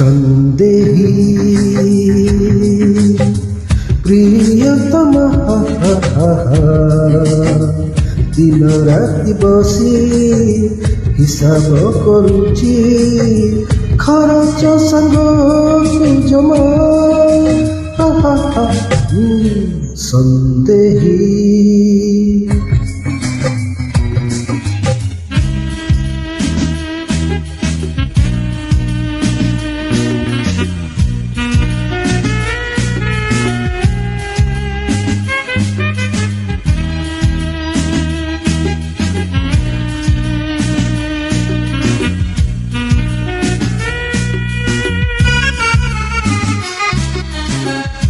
সন্দেহী প্রিয়তম দিন রাতি বসি হিসাব କରୁଛି ଖରଚ ସାଙ୍ଗକୁ ଜମା ସନ୍ଦେହୀ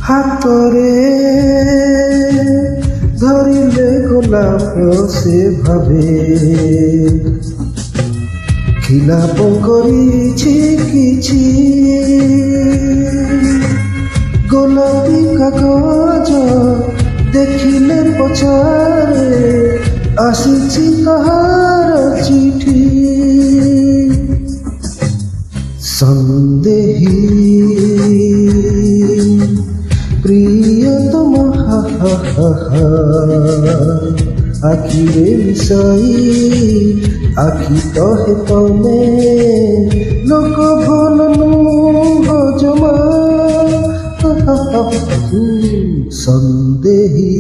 হাতরে ধরিলে গোলাপ সে ভাবে খিলাপ করিছি কিছু গোলাপি কাগজ দেখিলে পছারে আসিছি কাহার চিঠি সন্দেহী প্রিয়তম আখিরে মিশাই আখি কহে তমে লোক ভাল নুহ জমা সন্দেহী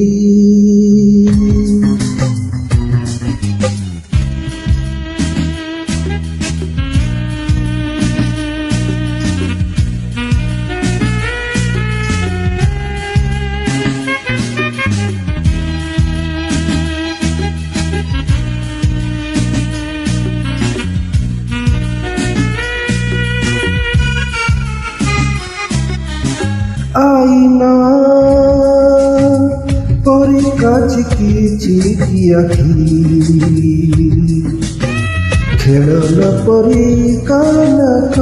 আইনা পরে কাছে কিছু আখি খেলন পরি কানক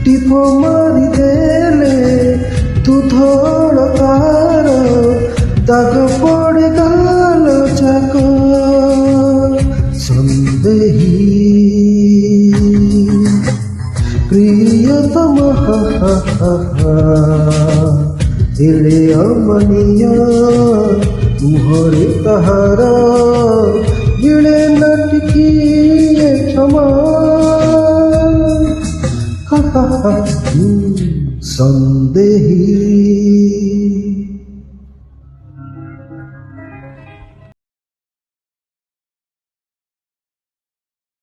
টিপ মারি দেলে তু ধর তার দাগ পড়ে গাল যাক সন্দেহী প্রিয়তম দিলে অমনিয়া মুহরে তাহারা মিলে না টিকিয়ে ক্ষমা সন্দেহী